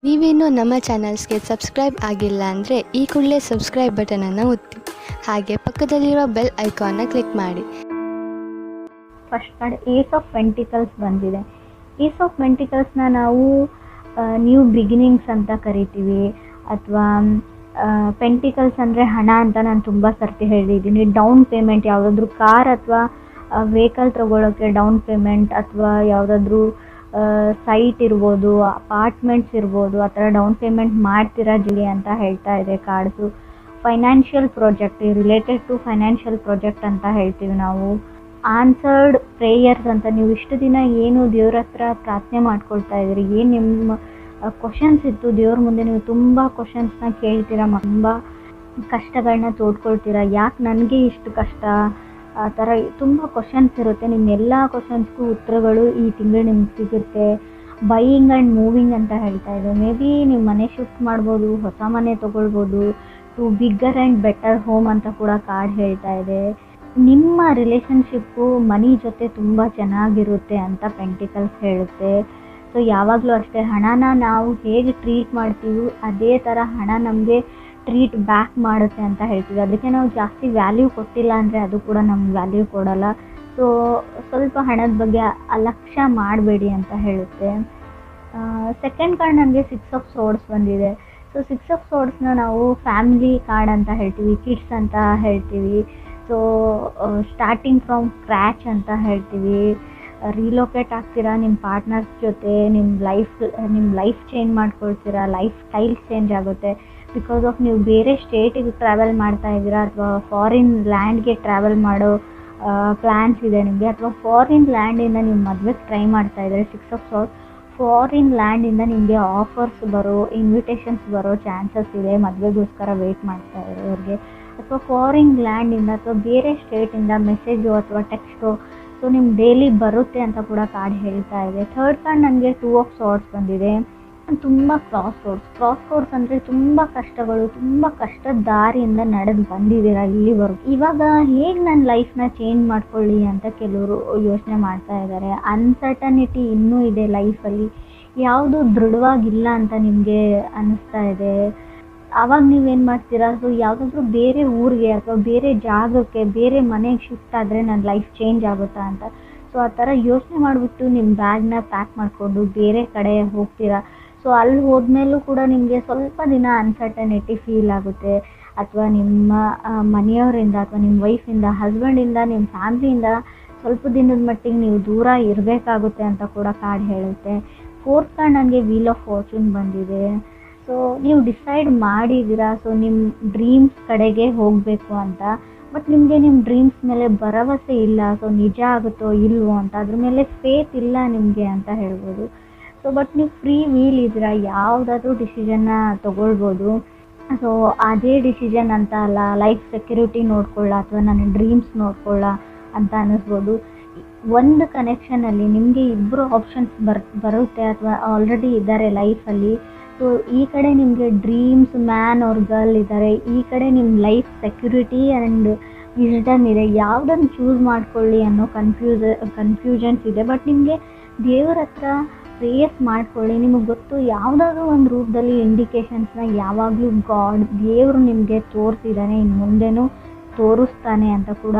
ನೀವೇನು ನಮ್ಮ ಚಾನಲ್ಸ್ಗೆ ಸಬ್ಸ್ಕ್ರೈಬ್ ಆಗಿಲ್ಲ ಅಂದರೆ ಈ ಕೂಡಲೇ ಸಬ್ಸ್ಕ್ರೈಬ್ ಬಟನನ್ನು ಒತ್ತಿ, ಹಾಗೆ ಪಕ್ಕದಲ್ಲಿರುವ ಬೆಲ್ ಐಕಾನ್ನ ಕ್ಲಿಕ್ ಮಾಡಿ. First card ace of pentacles ಬಂದಿದೆ. ಏಸ್ ಆಫ್ ಪೆಂಟಿಕಲ್ಸ್ನ ನಾವು ನ್ಯೂ ಬಿಗಿನಿಂಗ್ಸ್ ಅಂತ ಕರಿತೀವಿ, ಅಥವಾ ಪೆಂಟಿಕಲ್ಸ್ ಅಂದರೆ ಹಣ ಅಂತ ನಾನು ತುಂಬ ಸರ್ತಿ ಹೇಳಿದ್ದೀನಿ. ಡೌನ್ ಪೇಮೆಂಟ್, ಯಾವುದಾದ್ರೂ ಕಾರ್ ಅಥವಾ ವೆಹಿಕಲ್ ತೊಗೊಳೋಕ್ಕೆ ಡೌನ್ ಪೇಮೆಂಟ್, ಅಥವಾ ಯಾವುದಾದ್ರೂ ಸೈಟ್ ಇರ್ಬೋದು, ಅಪಾರ್ಟ್ಮೆಂಟ್ಸ್ ಇರ್ಬೋದು, ಆ ಥರ ಡೌನ್ ಪೇಮೆಂಟ್ ಮಾಡ್ತೀರಾ ಜಿಲಿ ಅಂತ ಹೇಳ್ತಾ ಇದೆ cards. Financial project, related to financial project ಅಂತ ಹೇಳ್ತೀವಿ ನಾವು. ಆನ್ಸರ್ಡ್ ಪ್ರೇಯರ್ಸ್ ಅಂತ, ನೀವು ಇಷ್ಟು ದಿನ ಏನು ದೇವ್ರ ಹತ್ರ ಪ್ರಾರ್ಥನೆ ಮಾಡ್ಕೊಳ್ತಾ ಇದ್ದೀರಿ, ಏನು ನಿಮ್ಮ ಕ್ವಶನ್ಸ್ ಇತ್ತು ದೇವ್ರ ಮುಂದೆ, ನೀವು ತುಂಬ ಕ್ವಶನ್ಸ್ನ ಕೇಳ್ತೀರಾ, ತುಂಬ ಕಷ್ಟಗಳನ್ನ ತೋಡ್ಕೊಳ್ತೀರಾ, ಯಾಕೆ ನನಗೆ ಇಷ್ಟು ಕಷ್ಟ, ಆ ಥರ ತುಂಬ ಕ್ವಶನ್ಸ್ ಇರುತ್ತೆ. ನಿಮ್ಮ ಎಲ್ಲ ಕ್ವಶನ್ಸ್ಗೂ ಉತ್ತರಗಳು ಈ ತಿಂಗಳು ನಿಮ್ಗೆ ಸಿಗುತ್ತೆ. ಬೈಯಿಂಗ್ ಆ್ಯಂಡ್ ಮೂವಿಂಗ್ ಅಂತ ಹೇಳ್ತಾ ಇದೆ. ಮೇ ಬಿ ನೀವು ಮನೆ ಶಿಫ್ಟ್ ಮಾಡ್ಬೋದು, ಹೊಸ ಮನೆ ತೊಗೊಳ್ಬೋದು, to bigger and better home ಅಂತ ಕೂಡ ಕಾರ್ಡ್ ಹೇಳ್ತಾ ಇದೆ. ನಿಮ್ಮ ರಿಲೇಷನ್ಶಿಪ್ಪು ಮನಿ ಜೊತೆ ತುಂಬ ಚೆನ್ನಾಗಿರುತ್ತೆ ಅಂತ ಪೆಂಟಿಕಲ್ಸ್ ಹೇಳುತ್ತೆ. ಸೊ ಯಾವಾಗಲೂ ಅಷ್ಟೇ, ಹಣನ ನಾವು ಹೇಗೆ ಟ್ರೀಟ್ ಮಾಡ್ತೀವಿ ಅದೇ ಥರ ಹಣ ನಮಗೆ ಟ್ರೀಟ್ ಬ್ಯಾಕ್ ಮಾಡುತ್ತೆ ಅಂತ ಹೇಳ್ತೀವಿ. ಅದಕ್ಕೆ ನಾವು ಜಾಸ್ತಿ ವ್ಯಾಲ್ಯೂ ಕೊಟ್ಟಿಲ್ಲ ಅಂದರೆ ಅದು ಕೂಡ ನಮ್ಗೆ ವ್ಯಾಲ್ಯೂ ಕೊಡೋಲ್ಲ. ಸೊ ಸ್ವಲ್ಪ ಹಣದ ಬಗ್ಗೆ ಅಲಕ್ಷ್ಯ ಮಾಡಬೇಡಿ ಅಂತ ಹೇಳುತ್ತೆ. ಸೆಕೆಂಡ್ ಕಾರ್ಡ್ ನನಗೆ 6 ಆಫ್ ಸೋರ್ಡ್ಸ್ ಬಂದಿದೆ. ಸೊ 6 ಆಫ್ ಸೋರ್ಡ್ಸ್ನ ನಾವು ಫ್ಯಾಮಿಲಿ ಕಾರ್ಡ್ ಅಂತ ಹೇಳ್ತೀವಿ, ಕಿಡ್ಸ್ ಅಂತ ಹೇಳ್ತೀವಿ. ಸೊ ಸ್ಟಾರ್ಟಿಂಗ್ ಫ್ರಮ್ ಸ್ಕ್ರ್ಯಾಚ್ ಅಂತ ಹೇಳ್ತೀವಿ. ರಿಲೋಕೇಟ್ ಆಗ್ತೀರಾ ನಿಮ್ಮ ಪಾರ್ಟ್ನರ್ಸ್ ಜೊತೆ, ನಿಮ್ಮ ಲೈಫ್ ಚೇಂಜ್ ಮಾಡ್ಕೊಳ್ತೀರಾ, ಲೈಫ್ ಸ್ಟೈಲ್ ಚೇಂಜ್ ಆಗುತ್ತೆ. ಬಿಕಾಸ್ ಆಫ್ ನೀವು ಬೇರೆ ಸ್ಟೇಟಿಗೆ ಟ್ರಾವೆಲ್ ಮಾಡ್ತಾ ಇದ್ದೀರಾ, ಅಥವಾ ಫಾರಿನ್ ಲ್ಯಾಂಡ್ಗೆ ಟ್ರಾವೆಲ್ ಮಾಡೋ ಪ್ಲ್ಯಾನ್ಸ್ ಇದೆ ನಿಮಗೆ, ಅಥವಾ ಫಾರಿನ್ ಲ್ಯಾಂಡಿಂದ ನೀವು ಮದುವೆಗೆ ಟ್ರೈ ಮಾಡ್ತಾ ಇದ್ದಾರೆ. 6 ಆಫ್ ಸೋರ್ಸ್, ಫಾರಿನ್ ಲ್ಯಾಂಡಿಂದ ನಿಮಗೆ ಆಫರ್ಸ್ ಬರೋ, ಇನ್ವಿಟೇಷನ್ಸ್ ಬರೋ ಚಾನ್ಸಸ್ ಇದೆ, ಮದುವೆಗೋಸ್ಕರ ವೆಯ್ಟ್ ಮಾಡ್ತಾ ಇರೋರಿಗೆ. ಅಥವಾ ಫಾರಿನ್ ಲ್ಯಾಂಡಿಂದ ಅಥವಾ ಬೇರೆ ಸ್ಟೇಟಿಂದ ಮೆಸೇಜು ಅಥವಾ ಟೆಕ್ಸ್ಟು ಸೊ ನಿಮ್ಗೆ ಡೈಲಿ ಬರುತ್ತೆ ಅಂತ ಕೂಡ ಕಾರ್ಡ್ ಹೇಳ್ತಾ ಇದೆ. ಥರ್ಡ್ ಕಾರ್ಡ್ ನನಗೆ 2 ಆಫ್ ಸೋರ್ಡ್ಸ್ ಬಂದಿದೆ. ತುಂಬ ಕ್ರಾಸ್ ರೋಡ್ಸ್ ಅಂದರೆ ತುಂಬ ಕಷ್ಟಗಳು, ತುಂಬ ಕಷ್ಟದ ದಾರಿಯಿಂದ ನಡೆದು ಬಂದಿದ್ದೀರಾ ಇಲ್ಲಿವರೆಗೂ. ಇವಾಗ ಹೇಗೆ ನನ್ನ ಲೈಫ್ನ ಚೇಂಜ್ ಮಾಡ್ಕೊಳ್ಳಿ ಅಂತ ಕೆಲವರು ಯೋಚನೆ ಮಾಡ್ತಾ ಇದ್ದಾರೆ. ಅನ್ಸರ್ಟನಿಟಿ ಇನ್ನೂ ಇದೆ ಲೈಫಲ್ಲಿ, ಯಾವುದು ದೃಢವಾಗಿಲ್ಲ ಅಂತ ನಿಮಗೆ ಅನ್ನಿಸ್ತಾ ಇದೆ. ಆವಾಗ ನೀವೇನು ಮಾಡ್ತೀರಾ, ಸೊ ಯಾವುದಾದ್ರೂ ಬೇರೆ ಊರಿಗೆ ಅಥವಾ ಬೇರೆ ಜಾಗಕ್ಕೆ, ಬೇರೆ ಮನೆಗೆ ಶಿಫ್ಟ್ ಆದರೆ ನನ್ನ ಲೈಫ್ ಚೇಂಜ್ ಆಗುತ್ತಾ ಅಂತ. ಸೊ ಆ ಥರ ಯೋಚನೆ ಮಾಡಿಬಿಟ್ಟು ನಿಮ್ಮ ಬ್ಯಾಗ್ನ ಪ್ಯಾಕ್ ಮಾಡಿಕೊಂಡು ಬೇರೆ ಕಡೆ ಹೋಗ್ತೀರಾ. ಸೊ ಅಲ್ಲಿ ಹೋದ್ಮೇಲೂ ಕೂಡ ನಿಮಗೆ ಸ್ವಲ್ಪ ದಿನ ಅನ್ಸರ್ಟನಿಟಿ ಫೀಲ್ ಆಗುತ್ತೆ, ಅಥವಾ ನಿಮ್ಮ ಮನೆಯವರಿಂದ ಅಥವಾ ನಿಮ್ಮ ವೈಫಿಂದ, ಹಸ್ಬೆಂಡಿಂದ, ನಿಮ್ಮ ಫ್ಯಾಮ್ಲಿಯಿಂದ ಸ್ವಲ್ಪ ದಿನದ ಮಟ್ಟಿಗೆ ನೀವು ದೂರ ಇರಬೇಕಾಗುತ್ತೆ ಅಂತ ಕೂಡ ಕಾರ್ಡ್ ಹೇಳುತ್ತೆ. ಫೋರ್ತ್ ಕಾರ್ಡ್ ನನಗೆ ವೀಲ್ ಆಫ್ ಫಾರ್ಚೂನ್ ಬಂದಿದೆ. ಸೊ ನೀವು ಡಿಸೈಡ್ ಮಾಡಿದ್ದೀರಾ, ಸೊ ನಿಮ್ಮ ಡ್ರೀಮ್ಸ್ ಕಡೆಗೆ ಹೋಗಬೇಕು ಅಂತ. ಬಟ್ ನಿಮಗೆ ನಿಮ್ಮ ಡ್ರೀಮ್ಸ್ ಮೇಲೆ ಭರವಸೆ ಇಲ್ಲ, ಸೊ ನಿಜ ಆಗುತ್ತೋ ಇಲ್ವೋ ಅಂತ, ಅದ್ರ ಮೇಲೆ ಫೇತ್ ಇಲ್ಲ ನಿಮಗೆ ಅಂತ ಹೇಳ್ಬೋದು. ಸೊ ಬಟ್ ನೀವು ಫ್ರೀ ವೀಲ್ ಇದ್ದೀರಾ, ಯಾವುದಾದ್ರೂ ಡಿಸಿಷನ್ನ ತೊಗೊಳ್ಬೋದು. ಸೊ ಅದೇ ಡಿಸಿಷನ್ ಅಂತ ಅಲ್ಲ, ಲೈಫ್ ಸೆಕ್ಯೂರಿಟಿ ನೋಡ್ಕೊಳ್ಳ ಅಥವಾ ನನ್ನ ಡ್ರೀಮ್ಸ್ ನೋಡ್ಕೊಳ್ಳ ಅಂತ ಅನ್ನಿಸ್ಬೋದು. ಒಂದು ಕನೆಕ್ಷನಲ್ಲಿ ನಿಮಗೆ 2 ಆಪ್ಷನ್ಸ್ ಬರುತ್ತೆ ಅಥವಾ ಆಲ್ರೆಡಿ ಇದ್ದಾರೆ ಲೈಫಲ್ಲಿ. ಸೊ ಈ ಕಡೆ ನಿಮಗೆ ಡ್ರೀಮ್ಸ್ ಮ್ಯಾನ್ ಆರ್ ಗರ್ಲ್ ಇದ್ದಾರೆ, ಈ ಕಡೆ ನಿಮ್ಮ ಲೈಫ್ ಸೆಕ್ಯೂರಿಟಿ ಆ್ಯಂಡ್ ವಿಸ್ಡಮ್ ಇದೆ. ಯಾವುದನ್ನು ಚೂಸ್ ಮಾಡ್ಕೊಳ್ಳಿ ಅನ್ನೋ ಕನ್ಫ್ಯೂಷನ್ಸ್ ಇದೆ. ಬಟ್ ನಿಮಗೆ ದೇವ್ರ ಹತ್ರ ಪ್ರೇಯರ್ಸ್ ಮಾಡ್ಕೊಳ್ಳಿ, ನಿಮಗೆ ಗೊತ್ತು ಯಾವುದಾದ್ರೂ ಒಂದು ರೂಪದಲ್ಲಿ ಇಂಡಿಕೇಶನ್ಸ್ನ ಯಾವಾಗಲೂ ದೇವರು ನಿಮಗೆ ತೋರಿಸಿದ್ದಾನೆ, ಇನ್ನು ಮುಂದೆನೂ ತೋರಿಸ್ತಾನೆ ಅಂತ ಕೂಡ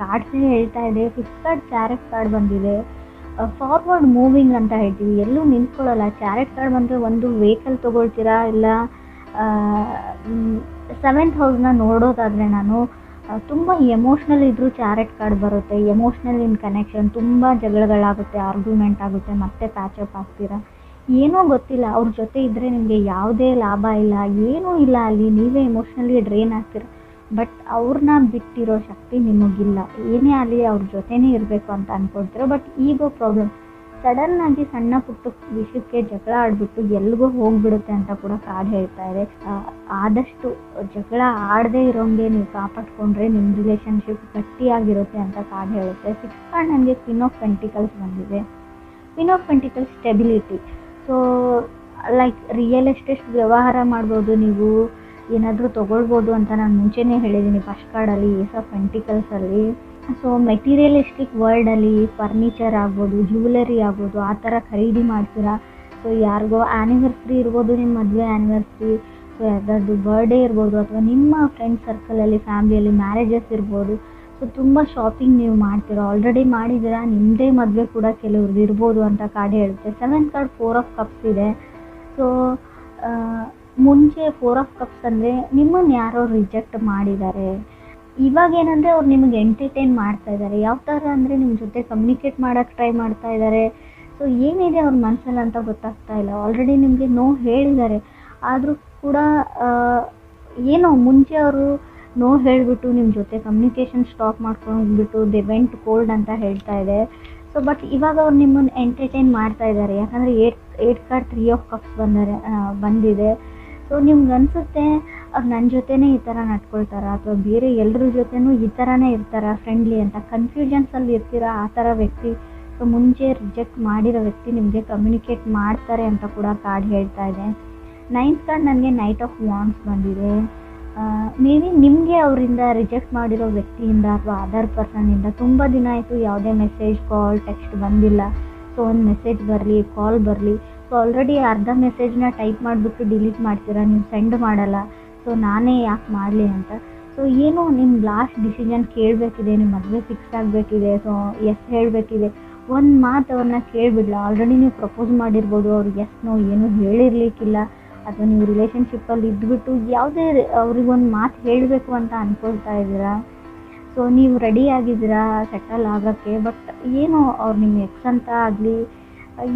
ಕಾರ್ಡ್ಸೇ ಹೇಳ್ತಾ ಇದೆ. 5th ಕಾರ್ಡ್ ಚಾರೆಟ್ ಕಾರ್ಡ್ ಬಂದಿದೆ. ಫಾರ್ವರ್ಡ್ ಮೂವಿಂಗ್ ಅಂತ ಹೇಳ್ತೀವಿ, ಎಲ್ಲೂ ನಿಂತ್ಕೊಳ್ಳಲ್ಲ. ಚಾರೆಟ್ ಕಾರ್ಡ್ ಬಂದರೆ ಒಂದು ವೆಹಿಕಲ್ ತೊಗೊಳ್ತೀರಾ, ಇಲ್ಲ 7th ಹೌಸ್ನ ನೋಡೋದಾದರೆ ನಾನು ತುಂಬ ಎಮೋಷ್ನಲ್ ಇದ್ದರೂ ಚಾರೆಟ್ ಕಾರ್ಡ್ ಬರುತ್ತೆ. ಎಮೋಷ್ನಲ್ ಇನ್ ಕನೆಕ್ಷನ್, ತುಂಬ ಜಗಳಗಳಾಗುತ್ತೆ, ಆರ್ಗ್ಯುಮೆಂಟ್ ಆಗುತ್ತೆ, ಮತ್ತೆ ಪ್ಯಾಚಪ್ ಆಗ್ತೀರಾ. ಏನೋ ಗೊತ್ತಿಲ್ಲ, ಅವ್ರ ಜೊತೆ ಇದ್ದರೆ ನಿಮಗೆ ಯಾವುದೇ ಲಾಭ ಇಲ್ಲ, ಏನೂ ಇಲ್ಲ, ಅಲ್ಲಿ ನೀವೇ ಎಮೋಷ್ನಲಿ ಡ್ರೈನ್ ಆಗ್ತೀರ. ಬಟ್ ಅವ್ರನ್ನ ಬಿಟ್ಟಿರೋ ಶಕ್ತಿ ನಿಮಗಿಲ್ಲ, ಏನೇ ಆಗಲಿ ಅವ್ರ ಜೊತೆನೇ ಇರಬೇಕು ಅಂತ ಅಂದ್ಕೊಳ್ತೀರ. ಬಟ್ ಈಗೋ ಪ್ರಾಬ್ಲಮ್, ಸಡನ್ನಾಗಿ ಸಣ್ಣ ಪುಟ್ಟ ವಿಷಯಕ್ಕೆ ಜಗಳ ಆಡಿಬಿಟ್ಟು ಎಲ್ಲಿಗೋ ಹೋಗಿಬಿಡುತ್ತೆ ಅಂತ ಕೂಡ ಕಾರ್ಡ್ ಹೇಳ್ತಾ ಇದೆ. ಆದಷ್ಟು ಜಗಳ ಆಡದೇ ಇರೋಂಗೆ ನೀವು ಕಾಪಾಡ್ಕೊಂಡ್ರೆ ನಿಮ್ಮ ರಿಲೇಷನ್ಶಿಪ್ ಗಟ್ಟಿಯಾಗಿರುತ್ತೆ ಅಂತ ಕಾರ್ಡ್ ಹೇಳುತ್ತೆ. 6th ಕಾರ್ಡ್ ನನಗೆ ಕ್ವೀನ್ ಆಫ್ ಪೆಂಟಿಕಲ್ಸ್ ಬಂದಿದೆ. Queen of pentacles stability. So like real estate ವ್ಯವಹಾರ ಮಾಡ್ಬೋದು, ನೀವು ಏನಾದರೂ ತೊಗೊಳ್ಬೋದು ಅಂತ ನಾನು ಮುಂಚೆನೇ ಹೇಳಿದ್ದೀನಿ ಫಸ್ಟ್ ಕಾರ್ಡಲ್ಲಿ, ಏಸ್ ಆಫ್ ಪೆಂಟಿಕಲ್ಸಲ್ಲಿ. ಸೊ ಮೆಟೀರಿಯಲಿಸ್ಟಿಕ್ ವರ್ಲ್ಡಲ್ಲಿ ಫರ್ನಿಚರ್ ಆಗ್ಬೋದು, ಜ್ಯುವೆಲರಿ ಆಗ್ಬೋದು, ಆ ಥರ ಖರೀದಿ ಮಾಡ್ತೀರಾ. ಸೊ ಯಾರಿಗೋ ಆ್ಯನಿವರ್ಸ್ರಿ ಇರ್ಬೋದು, ನಿಮ್ಮ ಮದುವೆ ಆ್ಯನಿವರ್ಸ್ರಿ, ಸೊ ಯಾರ್ದಾದ್ರು ಬರ್ಡೇ ಇರ್ಬೋದು, ಅಥವಾ ನಿಮ್ಮ ಫ್ರೆಂಡ್ ಸರ್ಕಲಲ್ಲಿ ಫ್ಯಾಮ್ಲಿಯಲ್ಲಿ ಮ್ಯಾರೇಜಸ್ ಇರ್ಬೋದು. ಸೊ ತುಂಬ ಶಾಪಿಂಗ್ ನೀವು ಮಾಡ್ತೀರಾ, ಆಲ್ರೆಡಿ ಮಾಡಿದ್ದೀರಾ, ನಿಮ್ಮದೇ ಮದುವೆ ಕೂಡ ಕೆಲವ್ರದ್ದು ಇರ್ಬೋದು ಅಂತ ಕಾರ್ಡ್ ಹೇಳುತ್ತೆ. 7th ಕಾರ್ಡ್ 4 ಆಫ್ ಕಪ್ಸ್ ಇದೆ. ಸೊ ಮುಂಚೆ 4 ಆಫ್ ಕಪ್ಸ್ ಅಂದರೆ ನಿಮ್ಮನ್ನು ಯಾರೋ ರಿಜೆಕ್ಟ್ ಮಾಡಿದ್ದಾರೆ. ಇವಾಗ ಏನಂದರೆ ಅವ್ರು ನಿಮಗೆ ಎಂಟರ್ಟೈನ್ ಮಾಡ್ತಾ ಇದ್ದಾರೆ. ಯಾವ ಥರ ಅಂದರೆ ನಿಮ್ಮ ಜೊತೆ ಕಮ್ಯುನಿಕೇಟ್ ಮಾಡೋಕ್ಕೆ ಟ್ರೈ ಮಾಡ್ತಾ ಇದ್ದಾರೆ. ಸೊ ಏನಿದೆ ಅವ್ರ ಮನಸ್ಸಲ್ಲಿ ಅಂತ ಗೊತ್ತಾಗ್ತಾ ಇಲ್ಲ. ಆಲ್ರೆಡಿ ನಿಮಗೆ ನೋ ಹೇಳಿದ್ದಾರೆ, ಆದರೂ ಕೂಡ ಏನೋ ಮುಂಚೆ ಅವರು ನೋ ಹೇಳಿಬಿಟ್ಟು ನಿಮ್ಮ ಜೊತೆ ಕಮ್ಯುನಿಕೇಷನ್ ಸ್ಟಾಪ್ ಮಾಡ್ಕೊಂಡ್ಬಿಟ್ಟು ದೆ ವೆಂಟ್ ಕೋಲ್ಡ್ ಅಂತ ಹೇಳ್ತಾ ಇದೆ. ಸೊ ಬಟ್ ಇವಾಗ ಅವ್ರು ನಿಮ್ಮನ್ನು ಎಂಟರ್ಟೈನ್ ಮಾಡ್ತಾ ಇದ್ದಾರೆ. ಯಾಕಂದರೆ 8 ಕಾರ್ಡ್ 3 ಆಫ್ ಕಪ್ಸ್ ಬಂದಿದೆ. ಸೊ ನಿಮ್ಗೆ ಅನಿಸುತ್ತೆ ಅವ್ರು ನನ್ನ ಜೊತೆನೇ ಈ ಥರ ನಡ್ಕೊಳ್ತಾರಾ ಅಥವಾ ಬೇರೆ ಎಲ್ಲರ ಜೊತೆನೂ ಈ ಥರನೇ ಇರ್ತಾರಾ ಫ್ರೆಂಡ್ಲಿ ಅಂತ ಕನ್ಫ್ಯೂಷನ್ಸಲ್ಲಿ ಇರ್ತೀರಾ. ಆ ಥರ ವ್ಯಕ್ತಿ, ಸೊ ಮುಂಚೆ ರಿಜೆಕ್ಟ್ ಮಾಡಿರೋ ವ್ಯಕ್ತಿ ನಿಮಗೆ ಕಮ್ಯುನಿಕೇಟ್ ಮಾಡ್ತಾರೆ ಅಂತ ಕೂಡ ಕಾರ್ಡ್ ಹೇಳ್ತಾ ಇದೆ. 9th ಕಾರ್ಡ್ ನನಗೆ ನೈಟ್ ಆಫ್ ವಾಂಡ್ಸ್ ಬಂದಿದೆ. ಮೇ ಬಿ ನಿಮಗೆ ಅವರಿಂದ ರಿಜೆಕ್ಟ್ ಮಾಡಿರೋ ವ್ಯಕ್ತಿಯಿಂದ ಅಥವಾ ಅದರ್ ಪರ್ಸನ್ನಿಂದ ತುಂಬ ದಿನ ಆಯಿತು ಯಾವುದೇ ಮೆಸೇಜ್, ಕಾಲ್, ಟೆಕ್ಸ್ಟ್ ಬಂದಿಲ್ಲ. ಸೊ ಒಂದು ಮೆಸೇಜ್ ಬರಲಿ, ಕಾಲ್ ಬರಲಿ. ಸೊ ಆಲ್ರೆಡಿ ಅರ್ಧ ಮೆಸೇಜ್ನ ಟೈಪ್ ಮಾಡಿಬಿಟ್ಟು ಡಿಲೀಟ್ ಮಾಡ್ತೀರಾ, ನೀವು ಸೆಂಡ್ ಮಾಡಲ್ಲ. ಸೊ ನಾನೇ ಯಾಕೆ ಮಾಡಲಿ ಅಂತ. ಸೊ ಏನೋ ನಿಮ್ಮ ಲಾಸ್ಟ್ ಡಿಸಿಷನ್ ಕೇಳಬೇಕಿದೆ, ನಿಮ್ಮ ಮದುವೆ ಫಿಕ್ಸ್ ಆಗಬೇಕಿದೆ, ಸೊ ಎಸ್ ಹೇಳಬೇಕಿದೆ. ಒಂದು ಮಾತು ಅವ್ರನ್ನ ಕೇಳಿಬಿಡಲ್ಲ. ಆಲ್ರೆಡಿ ನೀವು ಪ್ರಪೋಸ್ ಮಾಡಿರ್ಬೋದು, ಅವ್ರಿಗೆ ಎಸ್ ನೋ ಏನೂ ಹೇಳಿರ್ಲಿಕ್ಕಿಲ್ಲ, ಅಥವಾ ನೀವು ರಿಲೇಷನ್ಶಿಪ್ಪಲ್ಲಿ ಇದ್ಬಿಟ್ಟು ಯಾವುದೇ ಅವ್ರಿಗೊಂದು ಮಾತು ಹೇಳಬೇಕು ಅಂತ ಅಂದ್ಕೊಳ್ತಾ ಇದ್ದೀರಾ. ಸೊ ನೀವು ರೆಡಿ ಆಗಿದ್ದೀರಾ ಸೆಟಲ್ ಆಗೋಕ್ಕೆ. ಬಟ್ ಏನೋ ಅವ್ರು ನಿಮ್ಮ ಎಕ್ಸ್ ಅಂತ ಆಗಲಿ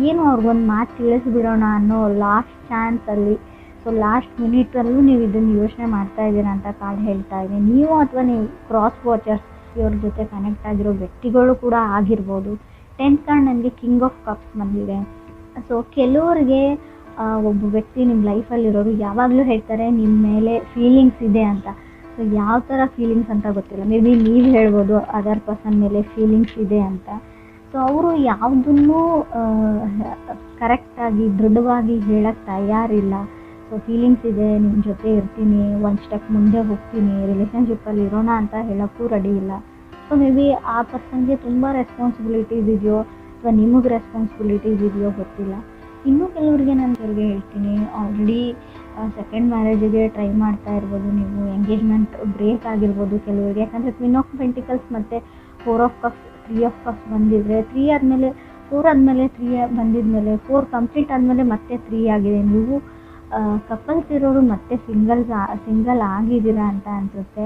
ಏನೋ ಅವ್ರಿಗೊಂದು ಮಾತು ತಿಳಿಸ್ಬಿಡೋಣ ಅನ್ನೋ ಲಾಸ್ಟ್ ಚಾನ್ಸಲ್ಲಿ, ಸೊ ಲಾಸ್ಟ್ ಮಿನಿಟಲ್ಲೂ ನೀವು ಇದನ್ನು ಯೋಚನೆ ಮಾಡ್ತಾ ಇದ್ದೀರಾ ಅಂತ ಕಾರ್ಡ್ ಹೇಳ್ತಾ ಇದೆ. ನೀವು ಅಥವಾ ನೀವು ಕ್ರಾಸ್ ವಾಚರ್ಸ್ ಇವ್ರ ಜೊತೆ ಕನೆಕ್ಟ್ ಆಗಿರೋ ವ್ಯಕ್ತಿಗಳು ಕೂಡ ಆಗಿರ್ಬೋದು. 10th ಕಾರ್ಡ್ ನನಗೆ ಕಿಂಗ್ ಆಫ್ ಕಪ್ಸ್ ಬಂದಿದೆ. ಸೊ ಕೆಲವ್ರಿಗೆ ಒಬ್ಬ ವ್ಯಕ್ತಿ ನಿಮ್ಮ ಲೈಫಲ್ಲಿರೋರು ಯಾವಾಗಲೂ ಹೇಳ್ತಾರೆ ನಿಮ್ಮ ಮೇಲೆ ಫೀಲಿಂಗ್ಸ್ ಇದೆ ಅಂತ. ಸೊ ಯಾವ ಥರ ಫೀಲಿಂಗ್ಸ್ ಅಂತ ಗೊತ್ತಿಲ್ಲ. ಮೇ ಬಿ ನೀವು ಹೇಳ್ಬೋದು ಅದರ್ ಪರ್ಸನ್ ಮೇಲೆ ಫೀಲಿಂಗ್ಸ್ ಇದೆ ಅಂತ. ಸೊ ಅವರು ಯಾವುದನ್ನೂ ಕರೆಕ್ಟಾಗಿ ದೃಢವಾಗಿ ಹೇಳೋಕ್ಕೆ ತಯಾರಿಲ್ಲ. ಸೊ ಫೀಲಿಂಗ್ಸ್ ಇದೆ, ನಿಮ್ಮ ಜೊತೆ ಇರ್ತೀನಿ, ಒಂದು ಸ್ಟೆಪ್ ಮುಂದೆ ಹೋಗ್ತೀನಿ, ರಿಲೇಷನ್ಶಿಪ್ಪಲ್ಲಿ ಇರೋಣ ಅಂತ ಹೇಳೋಕ್ಕೂ ರೆಡಿ ಇಲ್ಲ. ಸೊ ಮೇ ಬಿ ಆ ಪರ್ಸನ್ಗೆ ತುಂಬ ರೆಸ್ಪಾನ್ಸಿಬಿಲಿಟೀಸ್ ಇದೆಯೋ ಅಥವಾ ನಿಮಗೆ ರೆಸ್ಪಾನ್ಸಿಬಿಲಿಟೀಸ್ ಇದೆಯೋ ಗೊತ್ತಿಲ್ಲ. ಇನ್ನೂ ಕೆಲವರಿಗೆ ನಾನು ಹೇಳ್ತೀನಿ, ಆಲ್ರೆಡಿ ಸೆಕೆಂಡ್ ಮ್ಯಾರೇಜಿಗೆ ಟ್ರೈ ಮಾಡ್ತಾ ಇರ್ಬೋದು ನೀವು, ಎಂಗೇಜ್ಮೆಂಟ್ ಬ್ರೇಕ್ ಆಗಿರ್ಬೋದು ಕೆಲವರಿಗೆ. ಯಾಕಂದರೆ ಕ್ವೀನ್ ಆಫ್ ಪೆಂಟಿಕಲ್ಸ್ ಮತ್ತು 4 ಆಫ್ ಕಪ್ಸ್ 3 ಆಫ್ ಕಪ್ಸ್ ಬಂದಿದ್ರೆ 3 ಆದಮೇಲೆ 4 ಆದಮೇಲೆ 3 ಬಂದಿದ್ಮೇಲೆ 4 ಕಂಪ್ಲೀಟ್ ಆದಮೇಲೆ ಮತ್ತೆ 3 ಆಗಿದೆ. ನೀವು ಕಪಲ್ಸ್ ಇರೋರು ಮತ್ತೆ ಸಿಂಗಲ್ ಆಗಿದ್ದೀರಾ ಅಂತ ಅನಿಸುತ್ತೆ.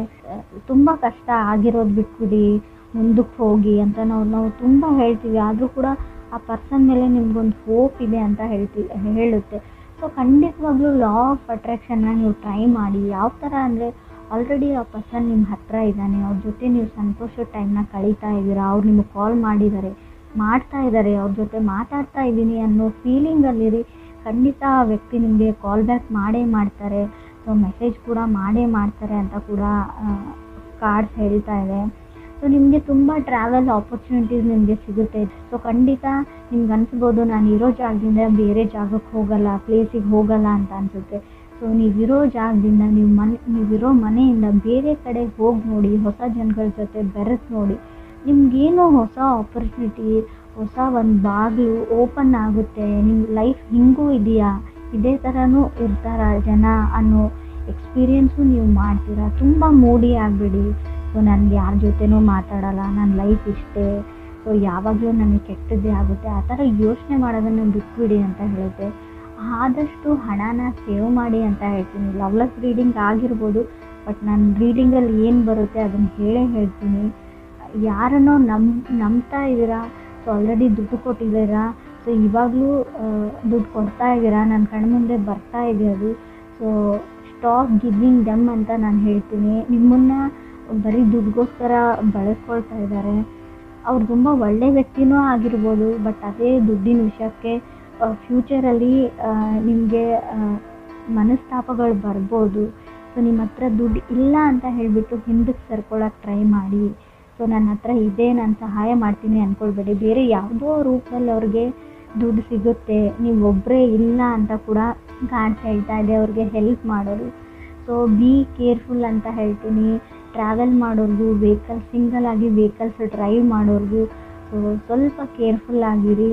ತುಂಬ ಕಷ್ಟ ಆಗಿರೋದು ಬಿಟ್ಬಿಡಿ, ಮುಂದಕ್ಕೆ ಹೋಗಿ ಅಂತ ನಾವು ತುಂಬ ಹೇಳ್ತೀವಿ. ಆದರೂ ಕೂಡ ಆ ಪರ್ಸನ್ ಮೇಲೆ ನಿಮ್ಗೊಂದು ಹೋಪ್ ಇದೆ ಅಂತ ಹೇಳುತ್ತೆ. ಸೊ ಖಂಡಿತವಾಗ್ಲೂ ಲಾ ಆಫ್ ಅಟ್ರಾಕ್ಷನ್ನ ನೀವು ಟ್ರೈ ಮಾಡಿ. ಯಾವ ಥರ ಅಂದರೆ ಆಲ್ರೆಡಿ ಆ ಪರ್ಸನ್ ನಿಮ್ಮ ಹತ್ತಿರ ಇದ್ದಾನೆ, ಅವ್ರ ಜೊತೆ ನೀವು ಸಂತೋಷದ ಟೈಮ್ನ ಕಳೀತಾ ಇದ್ದೀರಾ, ಅವ್ರು ನಿಮಗೆ ಕಾಲ್ ಮಾಡ್ತಾ ಇದ್ದಾರೆ, ಅವ್ರ ಜೊತೆ ಮಾತಾಡ್ತಾ ಇದ್ದೀನಿ ಅನ್ನೋ ಫೀಲಿಂಗಲ್ಲಿರಿ. ಖಂಡಿತ ಆ ವ್ಯಕ್ತಿ ನಿಮಗೆ ಕಾಲ್ ಬ್ಯಾಕ್ ಮಾಡೇ ಮಾಡ್ತಾರೆ. ಸೊ ಮೆಸೇಜ್ ಕೂಡ ಮಾಡೇ ಮಾಡ್ತಾರೆ ಅಂತ ಕೂಡ ಕಾರ್ಡ್ಸ್ ಹೇಳ್ತಾ ಇದೆ. ಸೊ ನಿಮಗೆ ತುಂಬ ಟ್ರಾವೆಲ್ ಆಪರ್ಚುನಿಟೀಸ್ ನಿಮಗೆ ಸಿಗುತ್ತೆ. ಸೊ ಖಂಡಿತ ನಿಮ್ಗೆ ಅನಿಸ್ಬೋದು ನಾನು ಇರೋ ಜಾಗದಿಂದ ಬೇರೆ ಜಾಗಕ್ಕೆ ಹೋಗಲ್ಲ, ಪ್ಲೇಸಿಗೆ ಹೋಗಲ್ಲ ಅಂತ ಅನಿಸುತ್ತೆ. ಸೊ ನೀವಿರೋ ಜಾಗದಿಂದ ನೀವಿರೋ ಮನೆಯಿಂದ ಬೇರೆ ಕಡೆ ಹೋಗಿ ನೋಡಿ, ಹೊಸ ಜನಗಳ ಜೊತೆ ಬೆರೆತು ನೋಡಿ. ನಿಮಗೇನೋ ಹೊಸ ಆಪರ್ಚುನಿಟಿ, ಹೊಸ ಒಂದು ಬಾಗಿಲು ಓಪನ್ ಆಗುತ್ತೆ. ನಿಮ್ಮ ಲೈಫ್ ಹಿಂಗೂ ಇದೆಯಾ, ಇದೇ ಥರನೂ ಇರ್ತಾರ ಜನ ಅನ್ನೋ ಎಕ್ಸ್ಪೀರಿಯೆನ್ಸು ನೀವು ಮಾಡ್ತೀರಾ. ತುಂಬ ಮೂಡಿ ಆಗಿಬಿಡಿ. ಸೊ ನನಗೆ ಯಾರ ಜೊತೆನೂ ಮಾತಾಡಲ್ಲ, ನನ್ನ ಲೈಫ್ ಇಷ್ಟೇ, ಸೊ ಯಾವಾಗಲೂ ನನಗೆ ಕೆಟ್ಟದ್ದೇ ಆಗುತ್ತೆ, ಆ ಥರ ಯೋಚನೆ ಮಾಡೋದನ್ನು ಬಿಟ್ಬಿಡಿ ಅಂತ ಹೇಳುತ್ತೆ. ಆದಷ್ಟು ಹಣನ ಸೇವ್ ಮಾಡಿ ಅಂತ ಹೇಳ್ತೀನಿ. ಲವ್ಲೆಸ್ ರೀಡಿಂಗ್ ಆಗಿರ್ಬೋದು, ಬಟ್ ನಾನು ರೀಡಿಂಗಲ್ಲಿ ಏನು ಬರುತ್ತೆ ಅದನ್ನು ಹೇಳ್ತೀನಿ. ಯಾರನ್ನೋ ನಂಬ್ತಾ ಇದ್ದೀರಾ, ಸೊ ಆಲ್ರೆಡಿ ದುಡ್ಡು ಕೊಟ್ಟಿದ್ದೀರಾ, ಸೊ ಇವಾಗಲೂ ದುಡ್ಡು ಕೊಡ್ತಾ ಇದ್ದೀರಾ, ನನ್ನ ಕಣ್ಮುಂದೆ ಬರ್ತಾ ಇದೆ ಅದು. ಸೊ ಸ್ಟಾಪ್ ಗಿವಿಂಗ್ ದಮ್ ಅಂತ ನಾನು ಹೇಳ್ತೀನಿ. ನಿಮ್ಮನ್ನು ಬರೀ ದುಡ್ಡಿಗೋಸ್ಕರ ಬಳಸ್ಕೊಳ್ತಾ ಇದ್ದಾರೆ. ಅವ್ರು ತುಂಬ ಒಳ್ಳೆ ವ್ಯಕ್ತಿನೂ ಆಗಿರ್ಬೋದು, ಬಟ್ ಅದೇ ದುಡ್ಡಿನ ವಿಷಯಕ್ಕೆ ಫ್ಯೂಚರಲ್ಲಿ ನಿಮಗೆ ಮನಸ್ತಾಪಗಳು ಬರ್ಬೋದು. ಸೊ ನಿಮ್ಮ ಹತ್ರ ದುಡ್ಡು ಇಲ್ಲ ಅಂತ ಹೇಳಿಬಿಟ್ಟು ಹಿಂದಕ್ಕೆ ಸರ್ಕೊಳ್ಳೋಕೆ ಟ್ರೈ ಮಾಡಿ. ಸೊ ನನ್ನ ಹತ್ರ ಇದೆ, ನಾನು ಸಹಾಯ ಮಾಡ್ತೀನಿ ಅಂದ್ಕೊಳ್ಬೇಡಿ. ಬೇರೆ ಯಾವುದೋ ರೂಪದಲ್ಲಿ ಅವ್ರಿಗೆ ದುಡ್ಡು ಸಿಗುತ್ತೆ, ನೀವು ಒಬ್ಬರೇ ಇಲ್ಲ ಅಂತ ಕೂಡ ಕಾರ್ಡ್ಸ್ ಹೇಳ್ತಾ ಇದೆ. ಅವ್ರಿಗೆ ಹೆಲ್ಪ್ ಮಾಡೋರು. ಸೊ ಬಿ ಕೇರ್ಫುಲ್ ಅಂತ ಹೇಳ್ತೀನಿ. ಟ್ರಾವೆಲ್ ಮಾಡೋರ್ಗು, ಸಿಂಗಲ್ ಆಗಿ ವೆಹಿಕಲ್ಸ್ ಡ್ರೈವ್ ಮಾಡೋರ್ಗು ಸೊ ಸ್ವಲ್ಪ ಕೇರ್ಫುಲ್ ಆಗಿರಿ.